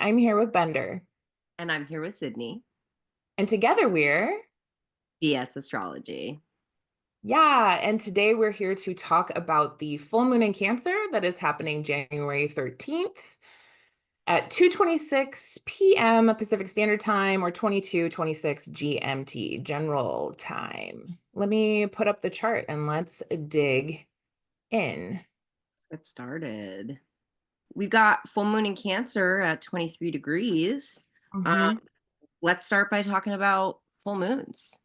I'm here with Bender, And I'm here with Sydney, and together we're, DS Astrology. yeah, and today we're here to talk about the full moon in Cancer that is happening January 13th at 2:26 p.m. Pacific Standard Time or 22:26 GMT General Time. Let me put up the chart and let's dig in. Let's get started. We've got full moon in Cancer at 23 degrees. Um, Mhm. let's start by talking about full moons.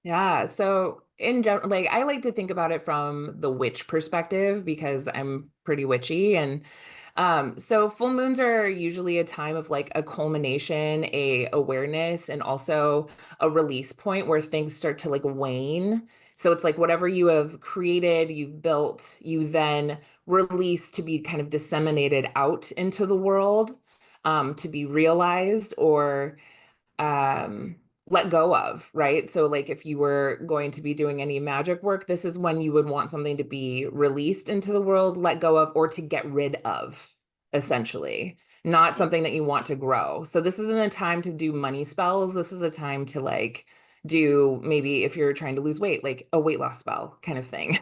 Yeah, so in general, like I like to think about it from the witch perspective because I'm pretty witchy. And so full moons are usually a time of like a culmination, a awareness, and also a release point where things start to like wane. So it's like whatever you have created, you've built, you then release to be kind of disseminated out into the world, to be realized or um let go of, right? So like if you were going to be doing any magic work, this is when you would want something to be released into the world, let go of, or to get rid of, essentially, not something that you want to grow. So this isn't a time to do money spells. This is a time to like do maybe if you're trying to lose weight, like a weight loss spell kind of thing.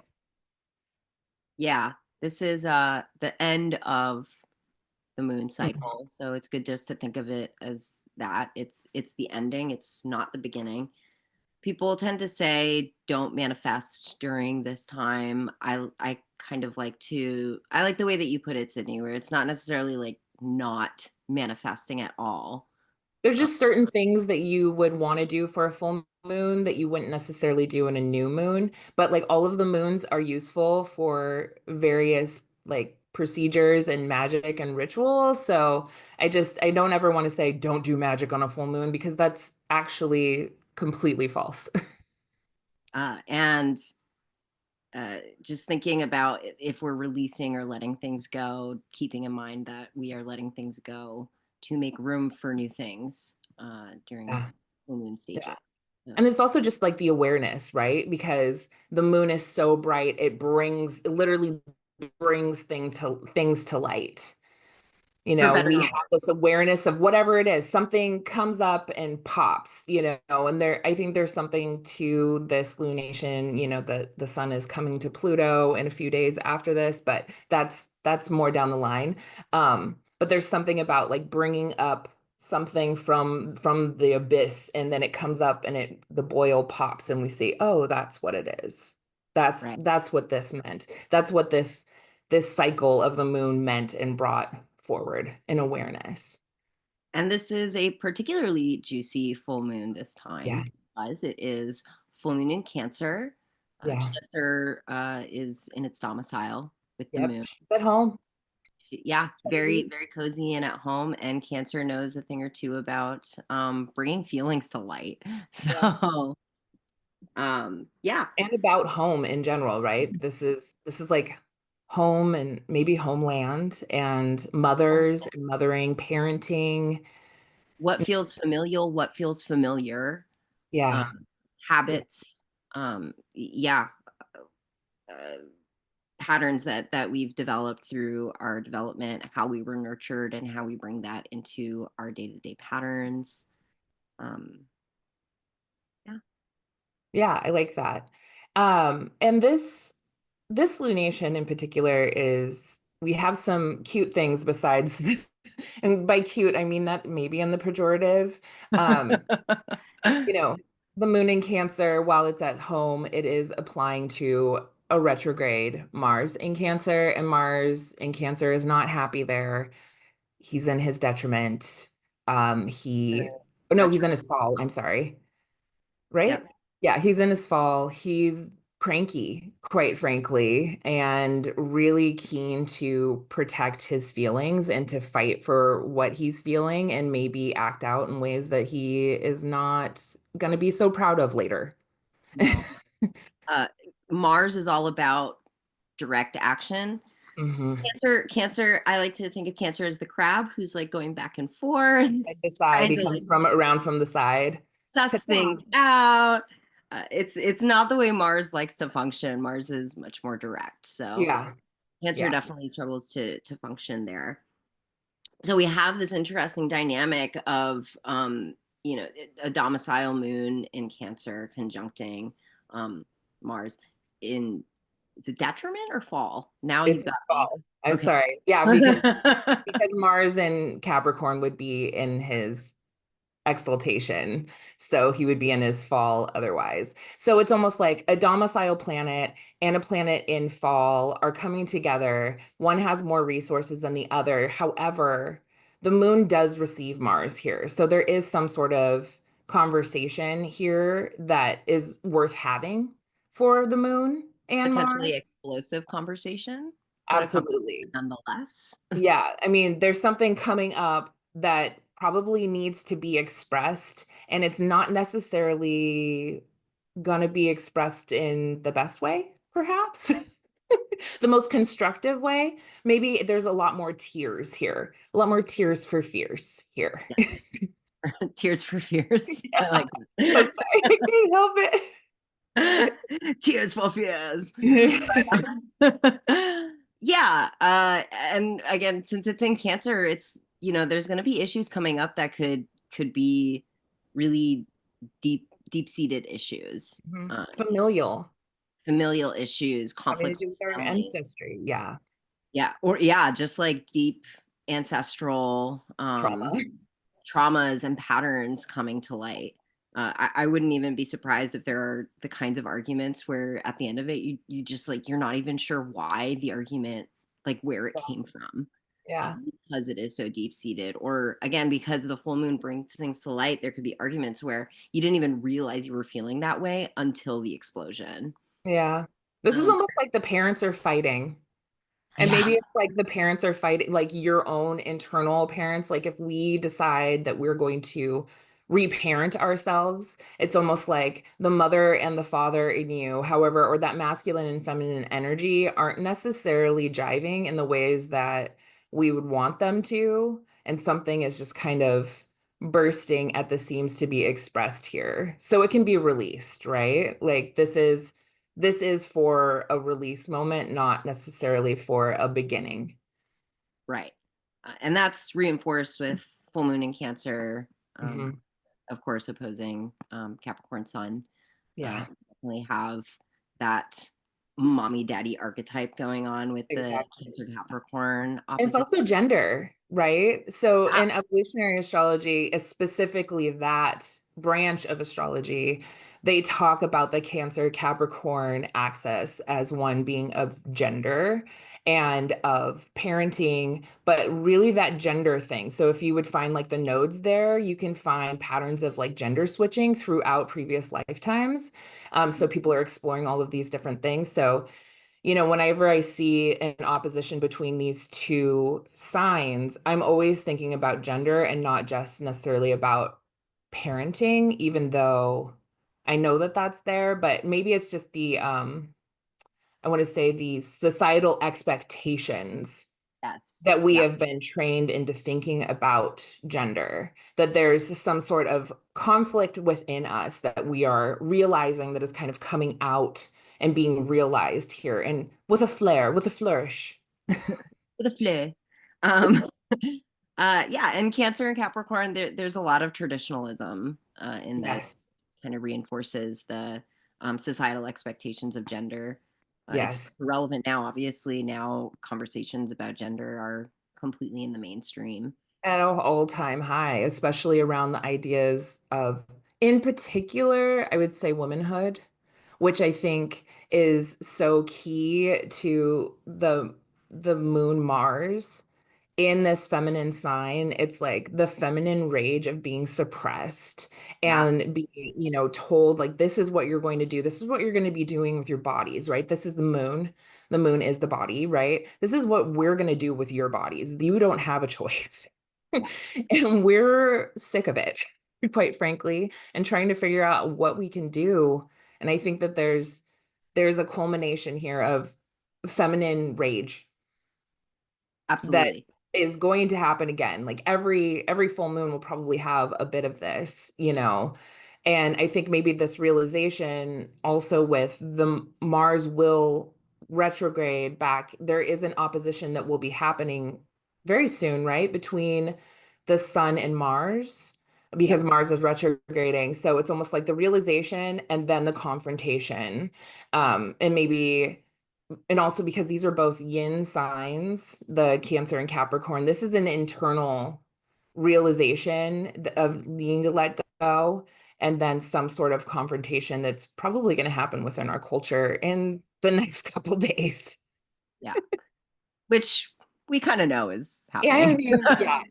Yeah, this is the end of the moon cycle. So it's good just to think of it as that. It's the ending, it's not the beginning. People tend to say don't manifest during this time. I kind of like to I like the way that you put it, Sydney, where it's not necessarily like not manifesting at all. There's Uh, just certain things that you would want to do for a full moon that you wouldn't necessarily do in a new moon. But like all of the moons are useful for various like procedures and magic and rituals. So I don't ever want to say don't do magic on a full moon because that's actually completely false. and just thinking about if we're releasing or letting things go, keeping in mind that we are letting things go to make room for new things during Yeah. full moon stages. Yeah. And So, it's also just like the awareness, right? Because the moon is so bright, it literally brings things to light. for better We or have worse. this awareness of whatever it is, something comes up and pops, and I think there's something to this lunation, the sun is coming to Pluto in a few days after this, but that's more down the line. But there's something about like bringing up something from the abyss, and then it comes up and the boil pops, and we see, oh, that's what it is. That's Right. that's what this meant. That's what this cycle of the moon meant and brought forward in awareness. And this is a particularly juicy full moon this Yeah, time, as it is full moon in Cancer. yeah, Cancer is in its domicile with the yep. moon. She's at home. Yeah, She's very, ready. very cozy and at home. And Cancer knows a thing or two about bringing feelings to light. Yeah. So, yeah, And about home in general, right? This is like home and maybe homeland and mothers and mothering, parenting. what feels familial, what feels familiar, um, Yeah, yeah, habits, yeah, uh, patterns that we've developed through our development, how we were nurtured, and how we bring that into our day to day patterns. Um, yeah, yeah, I like that. And this lunation in particular is we have some cute things besides, and by cute, I mean that maybe in the pejorative. Um, you know, the moon in Cancer, while it's at home, it is applying to a retrograde Mars in Cancer, and Mars in Cancer is not happy there. He's in his detriment. Oh, no, he's retro. in his fall. I'm sorry. Right? Yep. Yeah, he's in his fall. He's cranky, quite frankly, and really keen to protect his feelings and to fight for what he's feeling and maybe act out in ways that he is not going to be so proud of later. No. Uh, Mars is all about direct action. Hmm. Cancer. I like to think of Cancer as the crab who's like going back and forth, Like the side, trying he to comes like from around from the side. suss Ta-ta. things out. It's not the way Mars likes to function. Mars is much more direct. So Yeah, Cancer yeah. definitely struggles to function there. So we have this interesting dynamic of a domicile moon in Cancer conjuncting Mars in, is it detriment or fall? Now It's you've got me. fall. I'm Okay. sorry. Yeah, because Mars in Capricorn would be in his exaltation. So he would be in his fall otherwise. So it's almost like a domicile planet and a planet in fall are coming together. One has more resources than the other. However, the moon does receive Mars here. So there is some sort of conversation here that is worth having for the moon and Potentially Mars. explosive conversation, but a conversation Absolutely. nonetheless. Yeah, I mean, there's something coming up that probably needs to be expressed, and it's not necessarily going to be expressed in the best way, perhaps. The most constructive way. Maybe there's a lot more tears here, a lot more tears for fears here. Tears for fears. I Yeah, like so sorry. I can't help that. Tears for fears. it. Yeah, and again, since it's in Cancer, it's there's going to be issues coming up that could be really deep-seated issues, Mhm. Familial, familial issues, having to conflicts do with our with family. ancestry. Yeah, Yeah, or yeah, just like deep ancestral trauma. traumas and patterns coming to light. I wouldn't even be surprised if there are the kinds of arguments where at the end of it, you just like you're not even sure why the argument, like where it came from, Yeah. because it is so deep seated. Or again, because the full moon brings things to light, there could be arguments where you didn't even realize you were feeling that way until the explosion. Yeah. This is Um, almost like the parents are fighting. And yeah, maybe it's like the parents are fighting, like your own internal parents. Like if we decide that we're going to reparent ourselves, it's almost like the mother and the father in you, however, or that masculine and feminine energy aren't necessarily jiving in the ways that we would want them to. And something is just kind of bursting at the seams to be expressed here. So it can be released, right? Like this is for a release moment, not necessarily for a beginning. right. And that's reinforced with full moon in Cancer, um, Hmm. of course, opposing Capricorn Sun. Yeah, Definitely have that mommy daddy archetype going on with the exactly. Cancer Capricorn And it's opposite. also gender, right? So Yeah, in evolutionary astrology, is specifically that branch of astrology, they talk about the Cancer Capricorn axis as one being of gender and of parenting, but really that gender thing. So if you would find like the nodes there, you can find patterns of like gender switching throughout previous lifetimes. So people are exploring all of these different things. So whenever I see an opposition between these two signs, I'm always thinking about gender and not just necessarily about parenting, even though I know that that's there, but maybe it's just I want to say the societal expectations yes, that we yeah, have been trained into thinking about gender, that there's some sort of conflict within us that we are realizing that is kind of coming out and being realized here and with a flair, with a flourish. with a flair. Um, yeah, and Cancer and Capricorn, there's a lot of traditionalism in this, Yes. kind of reinforces the societal expectations of gender. It's Yes. relevant now, obviously. Now conversations about gender are completely in the mainstream. At an all-time high, especially around the ideas of, in particular, I would say womanhood, which I think is so key to the moon Mars in this feminine sign. It's like the feminine rage of being suppressed Yeah, and being, told like this is what you're going to do. This is what you're going to be doing with your bodies, right? This is the moon. The moon is the body, right? This is what we're going to do with your bodies. You don't have a choice. yeah, And we're sick of it, quite frankly, and trying to figure out what we can do. And I think that there's a culmination here of feminine rage that absolutely. is going to happen again. Like every full moon will probably have a bit of this. And I think maybe this realization also with the Mars will retrograde back, there is an opposition that will be happening very soon, right? Between the sun and Mars, Yep. because Mars is retrograding. So it's almost like the realization and then the confrontation. And maybe, and also because these are both yin signs, the Cancer and Capricorn, this is an internal realization of needing to let go, and then some sort of confrontation that's probably going to happen within our culture in the next couple days. Yeah. Which we kind of know is Yeah, I happening. mean, yeah,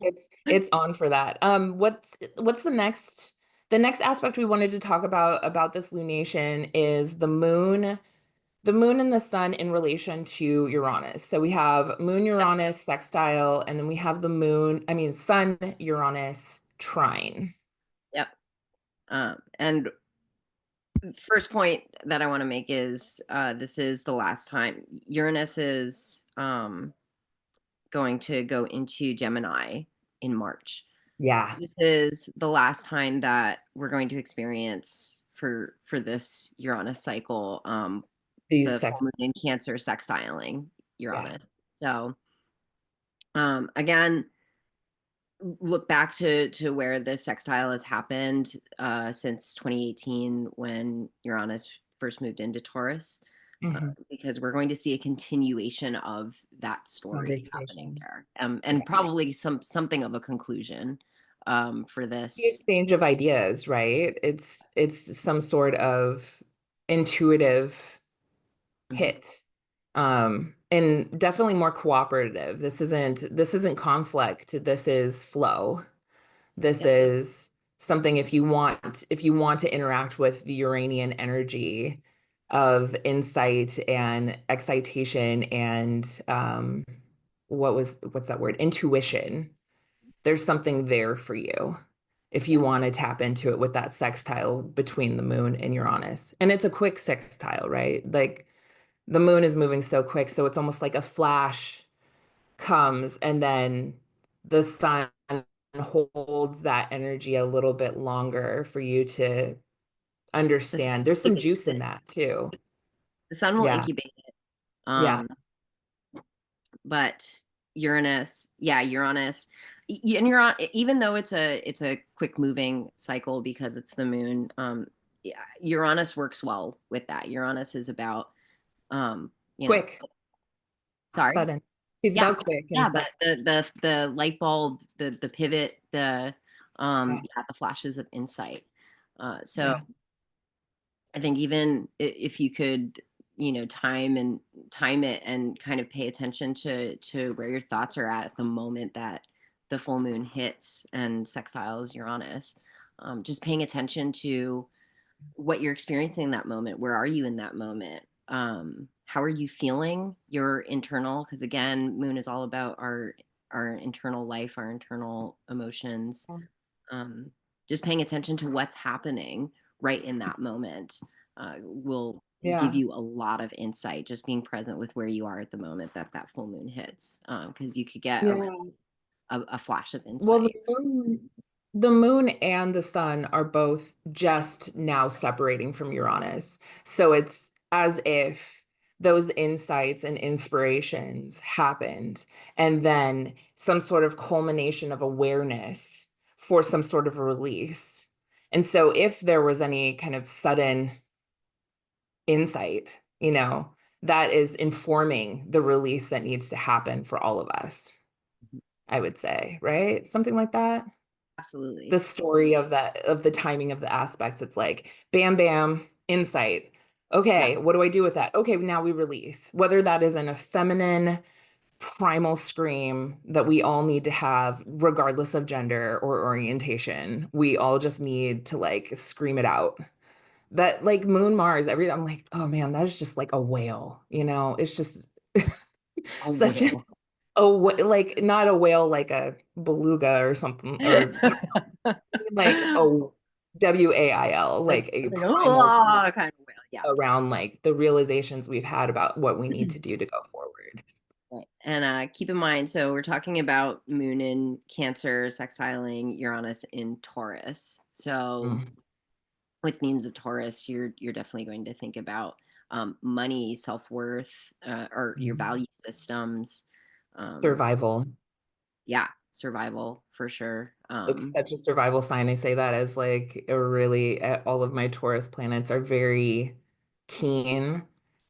it's on for that. What's the next aspect we wanted to talk about this lunation is the moon and the sun in relation to Uranus. So we have moon Uranus sextile, and then we have the moon, I mean, sun Uranus trine. Yep. And first point that I want to make is this is the last time Uranus is going to go into Gemini in March. Yeah, This is the last time that we're going to experience for this Uranus cycle, these the sex, full moon in Cancer sextiling yeah. Uranus. So again, look back to where the sextile has happened since 2018 when Uranus first moved into Taurus, Hmm. because we're going to see a continuation of that story happening Conversation. there, Yeah. and probably something of a conclusion for The this. exchange of ideas, right? It's some sort of intuitive Mhm. hit. And definitely more cooperative. This isn't conflict. This is flow. This Yep. is something if you want to interact with the Uranian energy of insight and excitation and what's that word? Intuition. There's something there for you if you Yes. want to tap into it with that sextile between the moon and Uranus. And it's a quick sextile, right? Like the moon is moving so quick, so it's almost like a flash comes and then the sun holds that energy a little bit longer for you to The sun understand. There's will some incubate juice in it. that too. The sun will Yeah. incubate it. Yeah. Um, but Uranus, yeah, Uranus, and you're on. Even though it's a quick moving cycle because it's the moon. Yeah, Uranus works well with that. Uranus is about, um, you know, Quick, sorry, sudden. He's yeah, about quick and yeah, sudden. the light bulb, the pivot, Yeah. yeah, the flashes of insight. So Yeah. I think even if you could, time it and kind of pay attention to where your thoughts are at the moment that the full moon hits and sextiles Uranus. Just paying attention to what you're experiencing in that moment. Where are you in that moment? How are you feeling? Your internal, because again, moon is all about our internal life, our internal emotions. um, just paying attention to what's happening right in that moment will give Yeah. you a lot of insight. Just being present with where you are at the moment that that full moon hits, because you could get Yeah. a flash of Well, insight. the moon and the sun are both just now separating from Uranus. So it's as if those insights and inspirations happened, and then some sort of culmination of awareness for some sort of a release. And so if there was any kind of sudden insight, that is informing the release that needs to happen for all of us, I would say, right? Something like that. Absolutely. The story of the timing of the aspects. It's like bam, bam, insight. Yeah. Okay, what do I do with that? Okay, now we release. Whether that is in a feminine primal scream that we all need to have, regardless of gender or orientation, we all just need to like scream it out. That like Moon Mars, I'm like, oh man, that is just like a whale, It's just A such whale. like not a whale like a beluga or something, or like a WAIL, like a Like primal scream oh, kind of whale. Yeah. around like the realizations we've had about what we need to do to go forward. Right. And keep in mind, so we're talking about Moon in Cancer, sextiling Uranus in Taurus. So Mm. with themes of Taurus, you're definitely going to think about money, self worth, or your Mhm. value systems. Um, Survival. Yeah, survival for sure. It's such a survival sign. I say that as like a really, all of my Taurus planets are very keen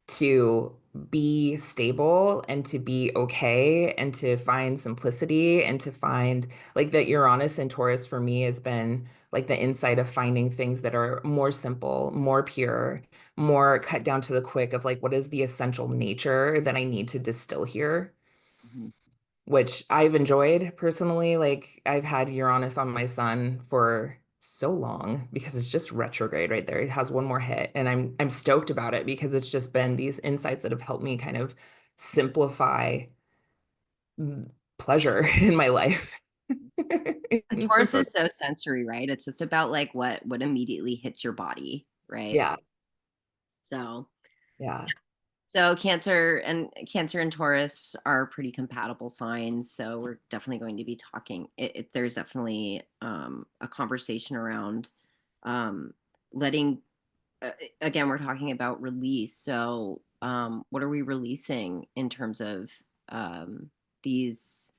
to be stable and to be okay and to find simplicity and to find like that Uranus and Taurus for me has been like the insight of finding things that are more simple, more pure, more cut down to the quick of like what is the essential nature that I need to distill here, Mhm. which I've enjoyed personally. Like I've had Uranus on my sun for so long because it's just retrograde right there. It has one more hit and I'm stoked about it because it's just been these insights that have helped me kind of simplify pleasure in my life The in some Taurus sort is of so sensory, right? It's just about like what immediately hits your body, right? yeah, So yeah. so Cancer and Taurus are pretty compatible signs. So we're definitely going to be talking. There's definitely a conversation around um, letting. Again, we're talking about release. So what are we releasing in terms of these?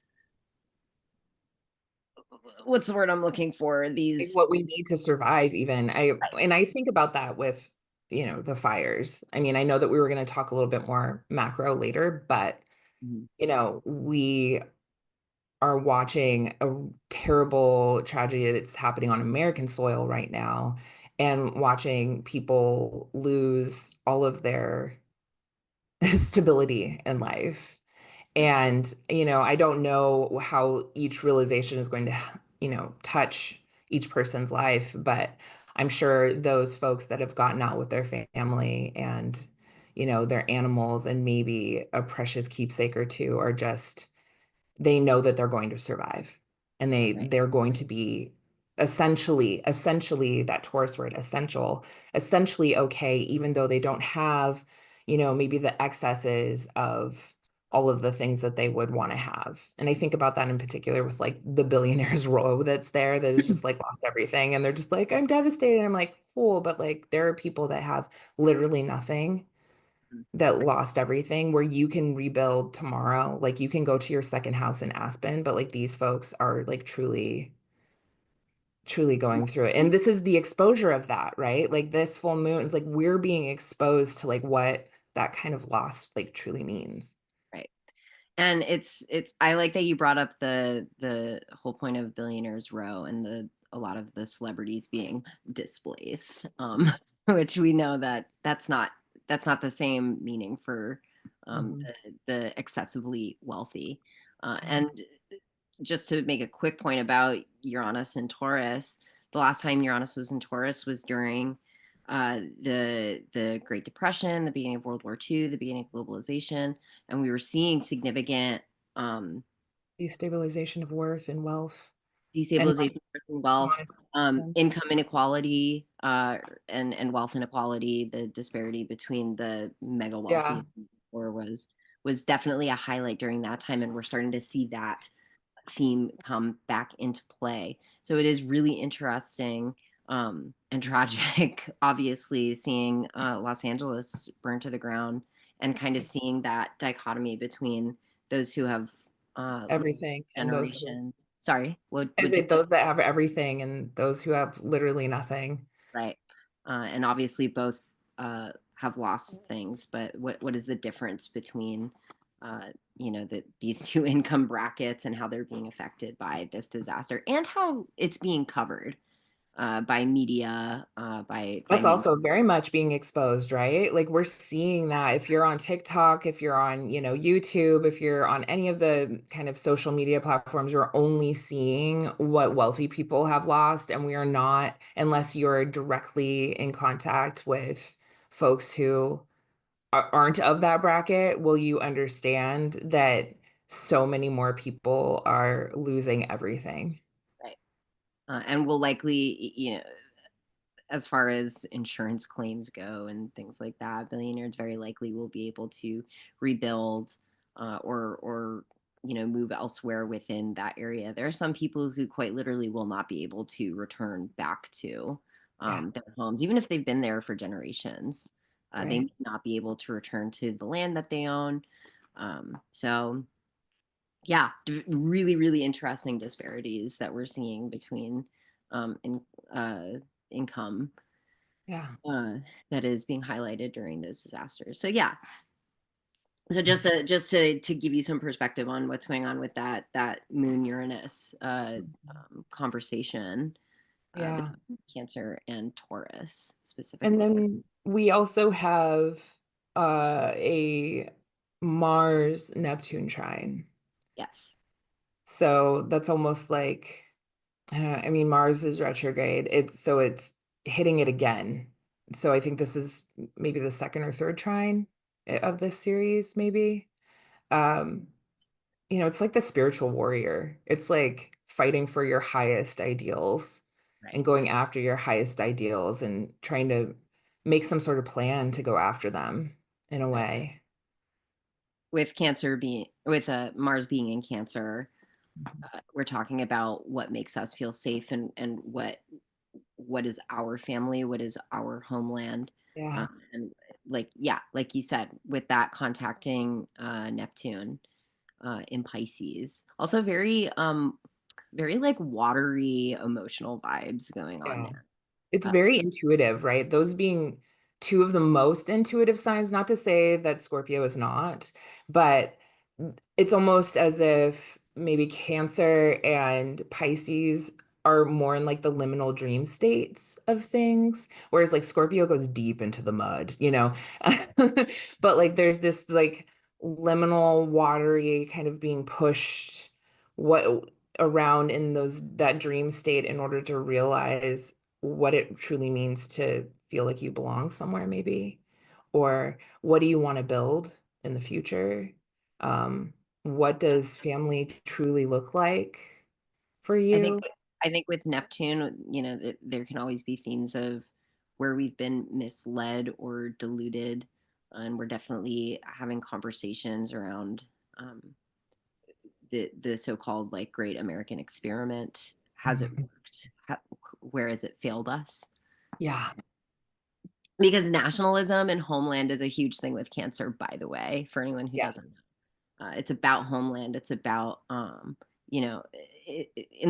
What's the word I'm looking for? Like These. what we need to survive even. I think about that with, you know, the fires. I mean, I know that we were going to talk a little bit more macro later, but Mhm. you know, we are watching a terrible tragedy that's happening on American soil right now and watching people lose all of their stability in life. And, you know, I don't know how each realization is going to, you know, touch each person's life, but I'm sure those folks that have gotten out with their family and, you know, their animals and maybe a precious keepsake or two are just they know that they're going to survive and Right. they're going to be essentially that Taurus word essentially okay even though they don't have, you know, maybe the excesses of all of the things that they would want to have. And I think about that in particular with like the billionaires row that's there that is just like lost everything and they're just like I'm devastated. I'm like cool, but like there are people that have literally nothing that lost everything where you can rebuild tomorrow. Like you can go to your second house in Aspen, but like these folks are like truly going through it. And this is the exposure of that, right? Like this full moon, it's like we're being exposed to like what that kind of loss like truly means. Right. And it's I like that you brought up the whole point of Billionaires Row and the a lot of the celebrities being displaced, which we know that that's not the same meaning for Mhm. the excessively wealthy. Yeah. And just to make a quick point about Uranus and Taurus, the last time Uranus was in Taurus was during the Great Depression, the beginning of World War II, the beginning of globalization, and we were seeing significant um, Destabilization of worth and wealth and destabilization of wealth, monetary. income inequality, and wealth inequality. The disparity between the mega wealthy Yeah. and poor was definitely a highlight during that time, and we're starting to see that theme come back into play. So it is really interesting and tragic, obviously, seeing Los Angeles burn to the ground and kind of seeing that dichotomy between those who have lived Everything and those who generations. Sorry, is would you it those that have everything and those who have literally nothing. right? And obviously, both have lost things. But what is the difference between these two income brackets and how they're being affected by this disaster and how it's being covered by media, by That's main. also very much being exposed, right? Like we're seeing that if you're on TikTok, if you're on, you know, YouTube, if you're on any of the kind of social media platforms, you're only seeing what wealthy people have lost. And we are not, unless you're directly in contact with folks who aren't of that bracket, will you understand that so many more people are losing everything. Right. And will likely, as far as insurance claims go and things like that, billionaires very likely will be able to rebuild or move elsewhere within that area. There are some people who quite literally will not be able to return back to Yeah, their homes, even if they've been there for generations. They right. may not be able to return to the land that they own. So Yeah, really, really interesting disparities that we're seeing between in income Yeah. uh, that is being highlighted during those disasters. So yeah, so just to give you some perspective on what's going on with that Moon Uranus conversation Yeah. between Cancer and Taurus And specifically. then we also have a Mars Neptune trine. Yes, So that's almost like, I don't know, I mean, Mars is retrograde. It's hitting it again. So I think this is maybe the second or third trine of this series, maybe. Um, it's like the spiritual warrior. It's like fighting for your highest ideals and right. going after your highest ideals and trying to make some sort of plan to go after them in a Right. way. With Cancer being with Mars being in Cancer, we're talking about what makes us feel safe and what is our family, what is our homeland, Yeah. and like yeah, like you said, with that contacting Neptune in Pisces, also very like watery emotional vibes going on Yeah. there. It's Uh, very intuitive, right? Those being two of the most intuitive signs, not to say that Scorpio is not, but it's almost as if maybe Cancer and Pisces are more in like the liminal dream states of things, whereas like Scorpio goes deep into the mud. But like there's this like liminal, watery kind of being pushed what around in that dream state in order to realize what it truly means to feel like you belong somewhere, maybe, or what do you want to build in the future? What does family truly look like for I think you? I think with Neptune, there can always be themes of where we've been misled or deluded, and we're definitely having conversations around um, the so-called like great American experiment. Has it Mhm. worked? Where has it failed us? Yeah, Because nationalism and homeland is a huge thing with Cancer, by the way, for anyone who yeah, doesn't know. It's about homeland. It's about, in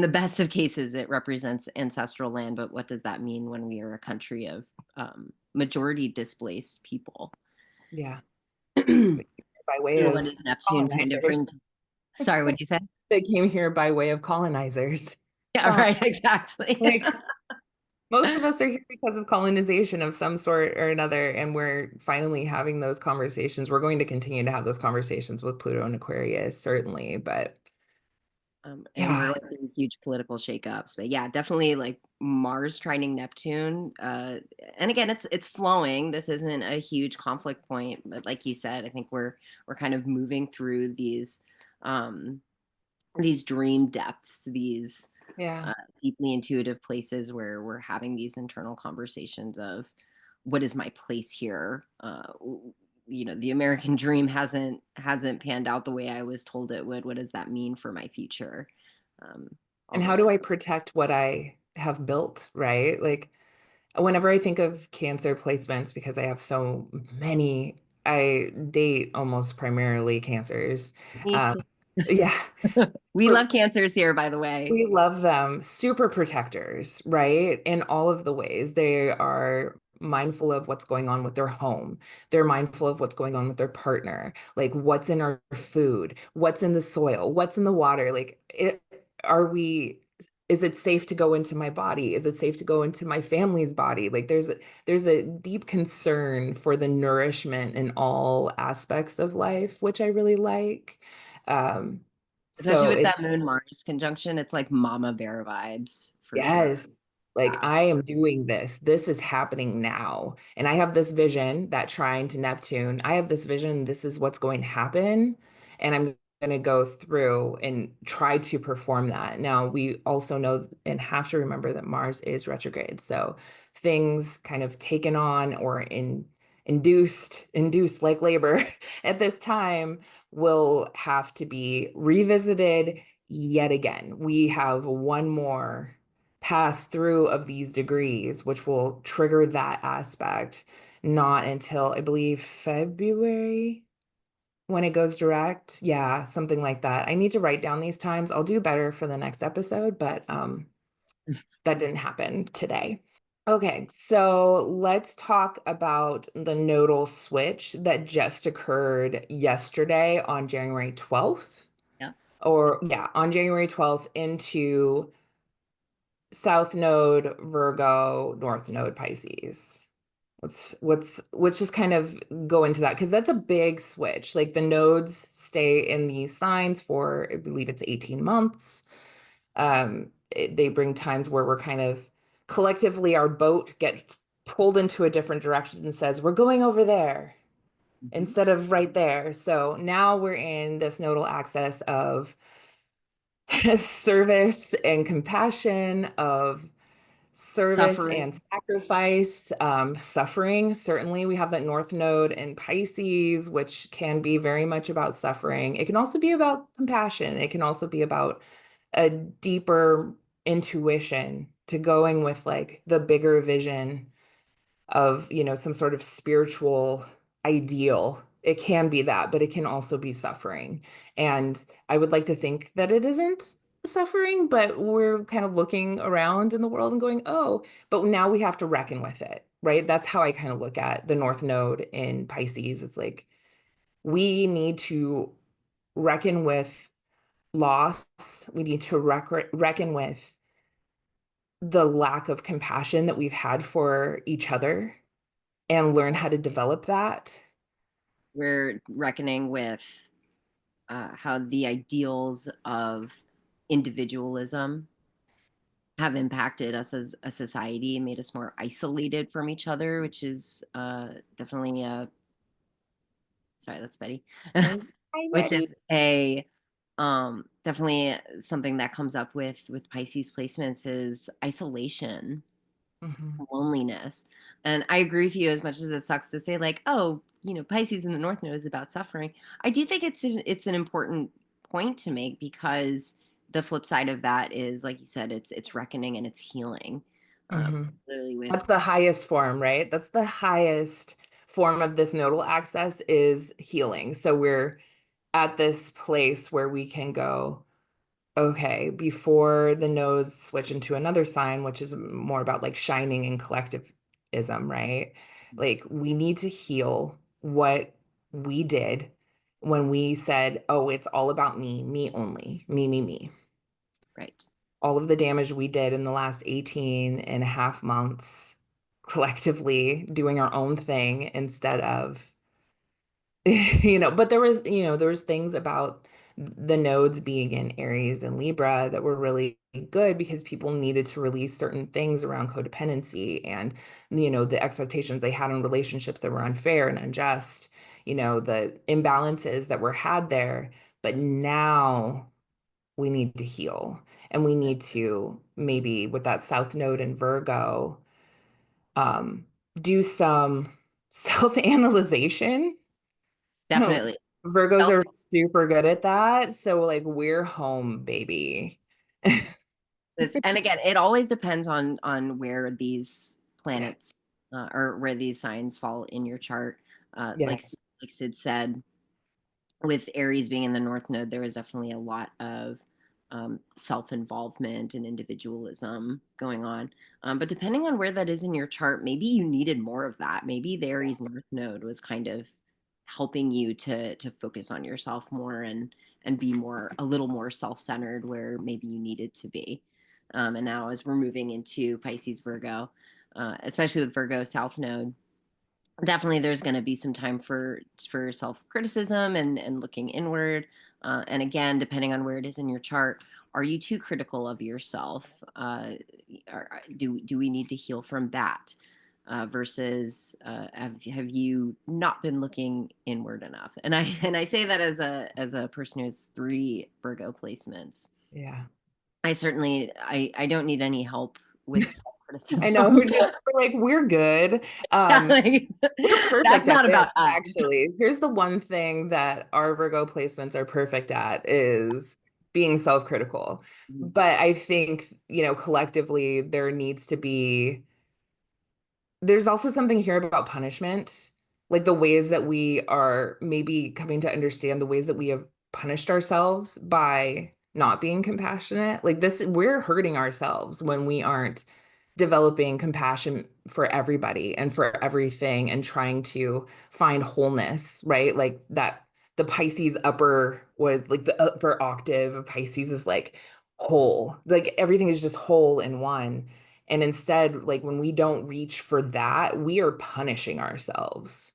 the best of cases, it represents ancestral land. But what does that mean when we are a country of majority displaced people? yeah. And But by way what of does Neptune kind of bring colonizers. to, sorry, what'd you say? They came here by way of colonizers. Yeah, Uh, right, exactly. like most of us are here because of colonization of some sort or another, and we're finally having those conversations. We're going to continue to have those conversations with Pluto and Aquarius, certainly. But And we're yeah, like in huge political shakeups. But yeah, definitely like Mars trining Neptune. And again, it's flowing. This isn't a huge conflict point, but like you said, I think we're kind of moving through these dream depths, these yeah. deeply intuitive places where we're having these internal conversations of what is my place here. The American dream hasn't panned out the way I was told it would. What does that mean for my future? Um, all And how those. do I protect what I have built, right? Like whenever I think of Cancer placements, because I have so many, I date almost primarily Cancers. Me Um, too. yeah. We love cancers here, by the way. We love them. Super protectors, right? In all of the ways. They are mindful of what's going on with their home. They're mindful of what's going on with their partner. Like what's in our food, what's in the soil, what's in the water. Are we, is it safe to go into my body? Is it safe to go into my family's body? Like there's a deep concern for the nourishment in all aspects of life, which I really like. Um, Especially so with it that Moon Mars conjunction, it's like mama bear vibes for sure. Yes. Like Yeah. I am doing this. This is happening now. And I have this vision that trine to Neptune. I have this vision. This is what's going to happen. And I'm going to go through and try to perform that. Now, we also know and have to remember that Mars is retrograde. So things kind of taken on or induced like labor at this time will have to be revisited yet again. We have one more pass through of these degrees, which will trigger that aspect, not until I believe February. when it goes direct. Yeah, something like that. I need to write down these times. I'll do better for the next episode, but that didn't happen today. Okay, so let's talk about the nodal switch that just occurred yesterday on January 12th, Yeah. or yeah, on January 12th into South Node Virgo, North Node Pisces. Let's just kind of go into that because that's a big switch. Like the nodes stay in these signs for, I believe it's 18 months. They bring times where we're kind of collectively our boat gets pulled into a different direction and says, we're going over there Hmm. instead of right there. So now we're in this nodal axis of service and compassion, of service and Suffering. sacrifice, suffering. Certainly, we have that North Node in Pisces, which can be very much about suffering. It can also be about compassion. It can also be about a deeper intuition to going with like the bigger vision of, some sort of spiritual ideal. It can be that, but it can also be suffering. And I would like to think that it isn't suffering, but we're kind of looking around in the world and going, oh, but now we have to reckon with it, right? That's how I kind of look at the North Node in Pisces. It's like we need to reckon with loss. We need to reckon with the lack of compassion that we've had for each other and learn how to develop that. We're reckoning with how the ideals of individualism have impacted us as a society and made us more isolated from each other, which is definitely a sorry, that's Betty, Hi, which Betty. is a definitely something that comes up with Pisces placements is isolation, Mhm. loneliness. And I agree with you as much as it sucks to say like, oh, Pisces in the North Node is about suffering. I do think it's an important point to make because the flip side of that is, like you said, it's reckoning and it's healing. Mhm. Literally with That's the highest form, right? That's the highest form of this nodal access is healing. So we're at this place where we can go, okay, before the nodes switch into another sign, which is more about like shining and collectivism, right? Like we need to heal what we did when we said, oh, it's all about me, me only, me. right. All of the damage we did in the last 18 and a half months collectively doing our own thing instead of but there was things about the nodes being in Aries and Libra that were really good because people needed to release certain things around codependency and the expectations they had in relationships that were unfair and unjust, the imbalances that were had there. But now we need to heal and we need to maybe with that South Node in Virgo, um, do some self-analyzation. Definitely. Virgos Self are super good at that. So like we're home, baby. this, and again, it always depends on where these Yeah. planets or where these signs fall in your chart. Yeah. Like Sid said, with Aries being in the North Node, there was definitely a lot of self-involvement and individualism going on. But depending on where that is in your chart, maybe you needed more of that. Maybe the Aries North Node was kind of helping you to focus on yourself more and be more a little more self-centered where maybe you needed to be. And now as we're moving into Pisces Virgo, especially with Virgo South Node, definitely there's going to be some time for self-criticism and looking inward, and again depending on where it is in your chart, are you too critical of yourself? Do we need to heal from that, versus have you not been looking inward enough? And I say that as a person who has three Virgo placements. Yeah. I certainly I don't need any help with self-criticism. I know we're good. Um, Like, we're that's perfect at not about this, us. actually. Here's the one thing that our Virgo placements are perfect at is being self-critical. Mhm. But I think, collectively there needs to be, there's also something here about punishment. like the ways that we are maybe coming to understand the ways that we have punished ourselves by not being compassionate. Like this, we're hurting ourselves when we aren't developing compassion for everybody and for everything and trying to find wholeness, right? Like that the Pisces upper was like the upper octave of Pisces is like whole. Like everything is just whole in one. And instead, like when we don't reach for that, we are punishing ourselves.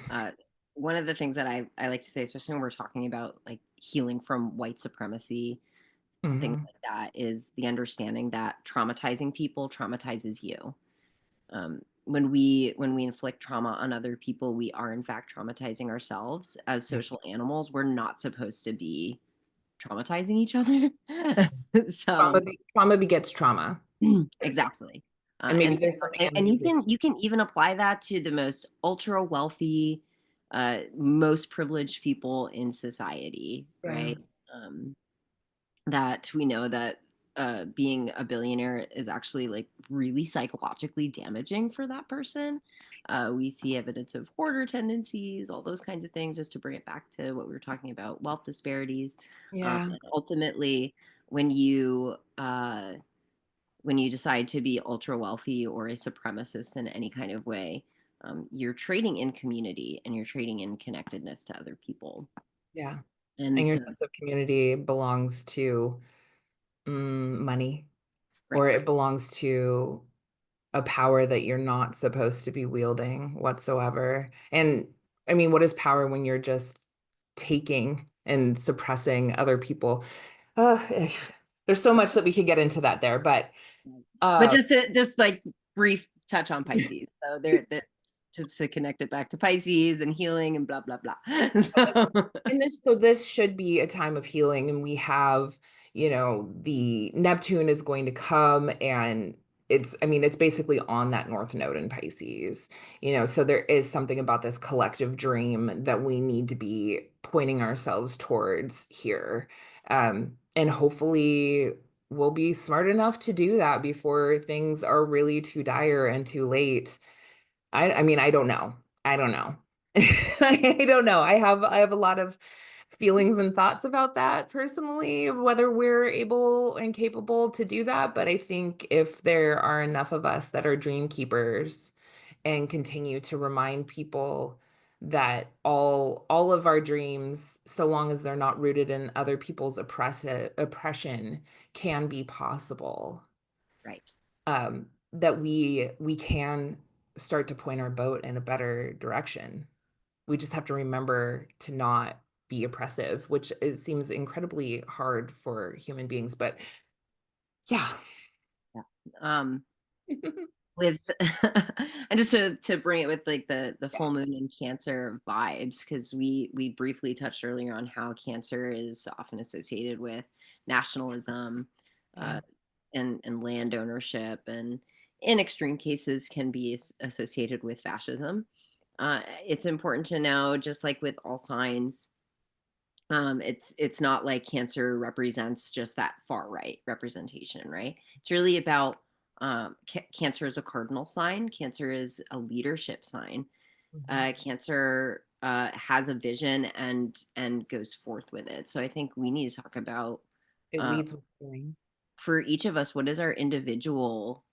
Uh, One of the things that I like to say, especially when we're talking about like healing from white supremacy, things Hmm. like that, is the understanding that traumatizing people traumatizes you. When we inflict trauma on other people, we are in fact traumatizing ourselves. As Yeah. social animals, we're not supposed to be traumatizing each other. So Trauma begets trauma. exactly. And maybe And there's so, something and in you can even apply that to the most ultra wealthy, most privileged people in society, yeah. right? That we know that being a billionaire is actually like really psychologically damaging for that person. We see evidence of hoarder tendencies, all those kinds of things, just to bring it back to what we were talking about, wealth disparities. Yeah. Ultimately, when you decide to be ultra wealthy or a supremacist in any kind of way, you're trading in community and you're trading in connectedness to other people. Yeah. And And your so, sense of community belongs to money, or right, it belongs to a power that you're not supposed to be wielding whatsoever. And I mean, what is power when you're just taking and suppressing other people? Uh, there's so much that we could get into that there, but but uh, just like brief touch on Pisces. So there just to connect it back to Pisces and healing and blah blah blah. So and this should be a time of healing, and we have, the Neptune is going to come, and I mean, it's basically on that North Node in Pisces, so there is something about this collective dream that we need to be pointing ourselves towards here. And hopefully we'll be smart enough to do that before things are really too dire and too late. I mean, I don't know. I don't know. I don't know. I have a lot of feelings and thoughts about that personally, of whether we're able and capable to do that. But I think if there are enough of us that are dream keepers and continue to remind people that all of our dreams, so long as they're not rooted in other people's oppression, can be possible, right. that we can start to point our boat in a better direction. We just have to remember to not be oppressive, which it seems incredibly hard for human beings, but yeah. Yeah. With and just to bring it with like the full Yes. moon in Cancer vibes, because we briefly touched earlier on how Cancer is often associated with nationalism, Yeah. uh, and land ownership, and in extreme cases can be associated with fascism. It's important to know, just like with all signs, it's not like Cancer represents just that far right representation, right? It's really about Cancer is a cardinal sign. Cancer is a leadership sign. Mhm. Cancer has a vision and goes forth with it. So I think we need to talk about, It uh, leads with healing. for each of us, what is our individual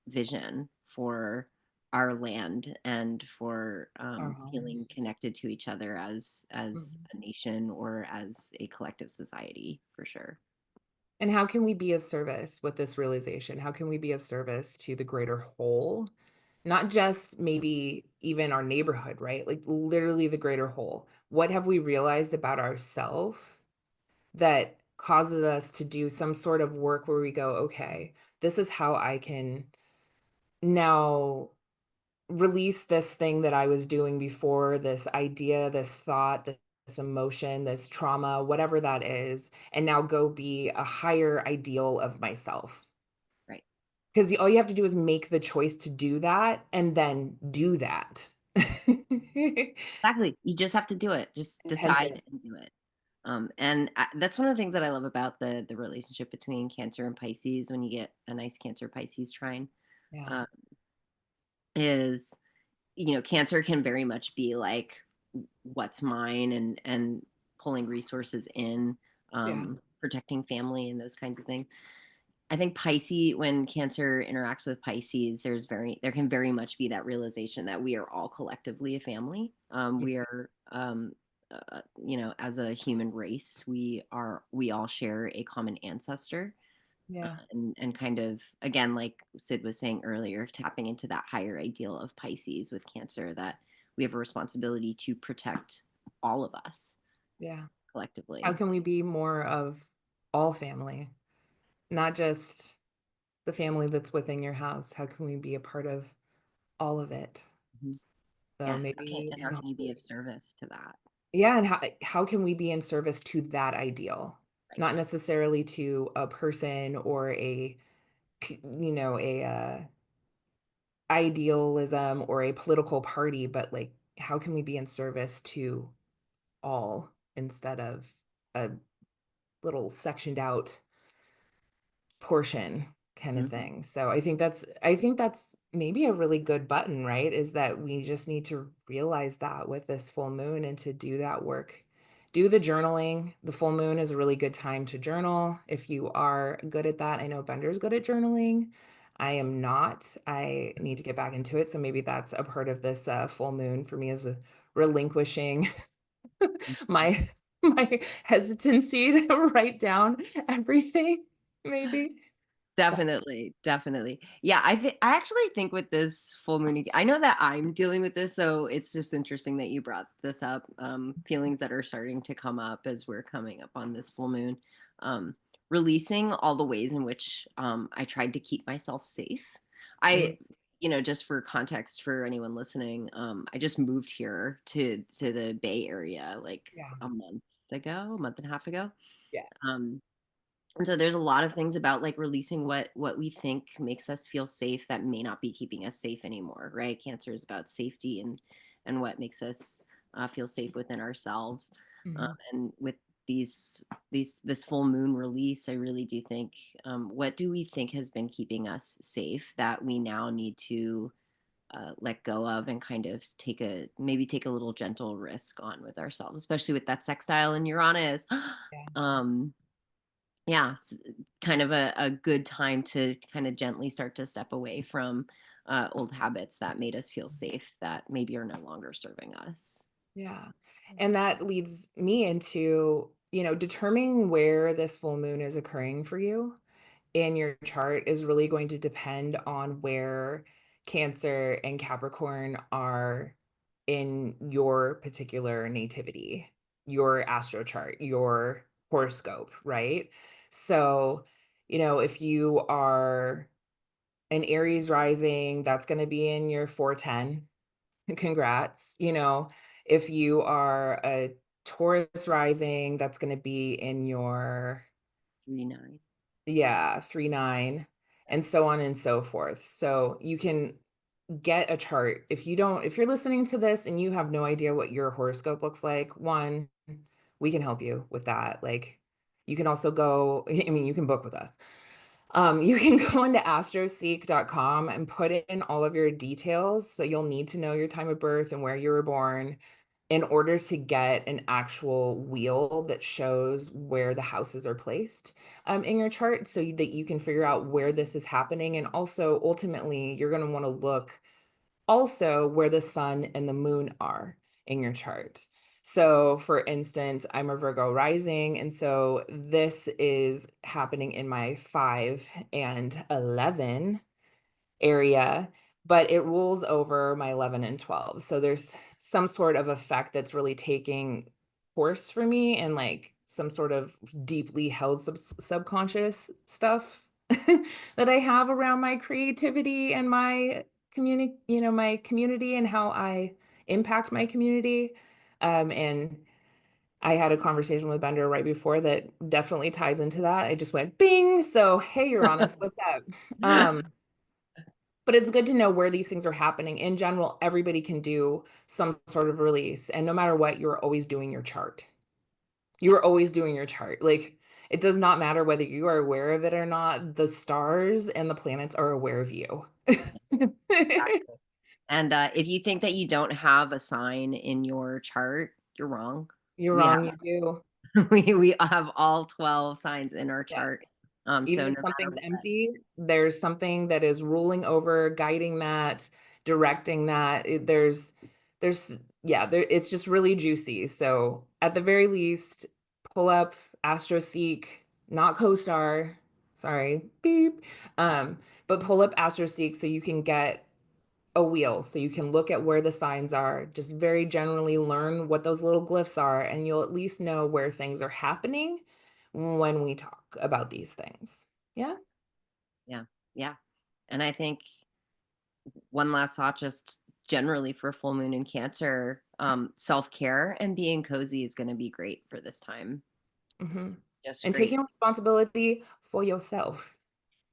vision for our land and for Our feeling homes. connected to each other as Mhm. a nation or as a collective society, for sure. And how can we be of service with this realization? How can we be of service to the greater whole? Not just maybe even our neighborhood, right? Like literally the greater whole. What have we realized about ourselves that causes us to do some sort of work where we go, okay, this is how I can now release this thing that I was doing before, this idea, this thought, this emotion, this trauma, whatever that is, and now go be a higher ideal of myself. Right. Because all you have to do is make the choice to do that and then do that. Exactly. You just have to do it. Just Intention. decide and do it. That's one of the things that I love about the relationship between Cancer and Pisces when you get a nice Cancer Pisces trine, Yeah. uh, is Cancer can very much be like what's mine, and pulling resources in, Yeah. protecting family and those kinds of things. I think Pisces, when Cancer interacts with Pisces, there can very much be that realization that we are all collectively a family. Yeah. We are, as a human race, we all share a common ancestor, Yeah. and kind of, again, like Sid was saying earlier, tapping into that higher ideal of Pisces with Cancer, that we have a responsibility to protect all of us Yeah. How collectively. can we be more of all family, not just the family that's within your house? How can we be a part of all of it? Mhm. So Yeah, how can maybe, and and how can you be hopefully, of service to that? yeah, and how can we be in service to that ideal? Not Right. necessarily to a person or a idealism or a political party, but like how can we be in service to all instead of a little sectioned out portion kind of Mhm. thing. So I think that's maybe a really good button, right? Is that we just need to realize that with this full moon and to do that work. Do the journaling. The full moon is a really good time to journal if you are good at that. I know Bender's good at journaling. I am not. I need to get back into it. So maybe that's a part of this full moon for me is a relinquishing my my hesitancy to write down everything, maybe. But Definitely, definitely. Yeah, I actually think with this full moon, I know that I'm dealing with this, so it's just interesting that you brought this up. Feelings that are starting to come up as we're coming up on this full moon. Um, Releasing all the ways in which I tried to keep myself safe. I, mm, just for context for anyone listening, I just moved here to the Bay Area like yeah, a month and a half ago. yeah, Um, and so there's a lot of things about like releasing what we think makes us feel safe that may not be keeping us safe anymore, right? Cancer is about safety, and what makes us feel safe within ourselves. mhm, And with this full moon release, I really do think, what do we think has been keeping us safe that we now need to let go of, and kind of take a little gentle risk on with ourselves, especially with that sextile in Uranus. yeah, um, yeah, kind of a good time to kind of gently start to step away from old habits that made us feel safe that maybe are no longer serving us. yeah. And that leads me into, determining where this full moon is occurring for you in your chart is really going to depend on where Cancer and Capricorn are in your particular nativity, your astro chart, your horoscope, right? So, if you are an Aries rising, that's going to be in your 410. Congrats. If you are a Taurus rising, that's going to be in your, 3-9. yeah, 3-9, and so on and so forth. So you can get a chart. If you're listening to this and you have no idea what your horoscope looks like, one, we can help you with that. Like, you can also go, I mean, you can book with us. You can go into astroseek.com and put in all of your details. So you'll need to know your time of birth and where you were born in order to get an actual wheel that shows where the houses are placed in your chart so that you can figure out where this is happening. And also, ultimately, you're going to want to look also where the sun and the moon are in your chart. So, for instance, I'm a Virgo rising, and so this is happening in my 5 and 11 area, but it rules over my 11 and 12. So there's some sort of effect that's really taking course for me and like some sort of deeply held subconscious stuff that I have around my creativity and my my community and how I impact my community. And I had a conversation with Bender right before that definitely ties into that. I just went bing. So, hey, Uranus, what's up? But it's good to know where these things are happening. In general, everybody can do some sort of release. And no matter what, you're always doing your chart. Yeah, You're always doing your chart. Like, it does not matter whether you are aware of it or not. The stars and the planets are aware of you. exactly. And if you think that you don't have a sign in your chart, you're wrong. You're We wrong, you do. we have all 12 signs in our Yeah. chart. So Even no if matter something's what. empty, there's something that is ruling over, guiding that, directing that. Yeah, it's just really juicy. So at the very least, pull up AstroSeek, not CoStar, sorry, beep. But pull up AstroSeek so you can get a wheel, so you can look at where the signs are, just very generally learn what those little glyphs are, and you'll at least know where things are happening when we talk about these things. Yeah. Yeah. Yeah. And I think one last thought, just generally for full moon in Cancer, self-care and being cozy is going to be great for this time. Hmm. It's just And great. taking responsibility for yourself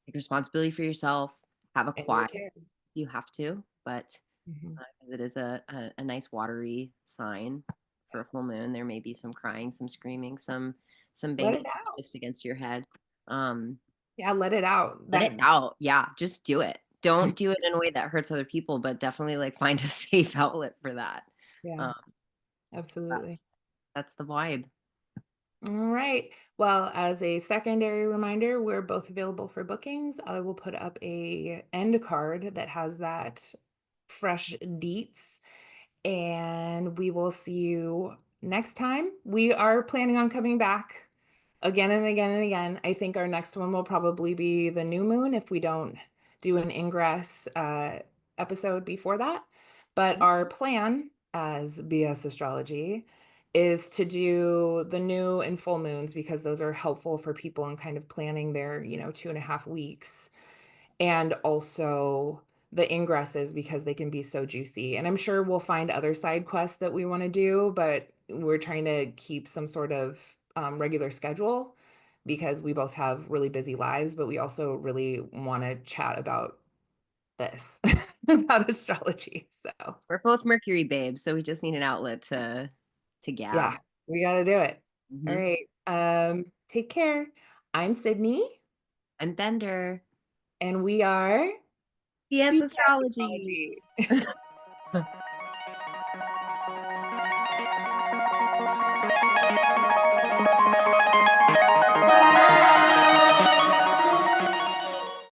Take responsibility for yourself, have a and your quiet care. if you have to, but Hmm. 'cause it is a nice watery sign for a full moon. There may be some crying, some screaming, some Let banging it your out. fist against your head. Um, Yeah, let it out. let it That, out. Yeah, just do it. Don't do it in a way that hurts other people, but definitely like find a safe outlet for that. yeah, Um, absolutely. that's the vibe. All right. Well, as a secondary reminder, we're both available for bookings. I will put up a end card that has that fresh deets, and we will see you next time. We are planning on coming back again and again and again. I think our next one will probably be the new moon if we don't do an ingress episode before that. But our plan as BS Astrology is to do the new and full moons because those are helpful for people in kind of planning their, 2.5 weeks. And also the ingresses because they can be so juicy. And I'm sure we'll find other side quests that we want to do, but we're trying to keep some sort of regular schedule because we both have really busy lives, but we also really want to chat about this, about astrology. So, We're both Mercury babes, so we just need an outlet to yeah, gab. we got to do it. All Hmm. right. Take care. I'm Sydney, I'm Bender. and we are Yes, BS astrology. Astrology.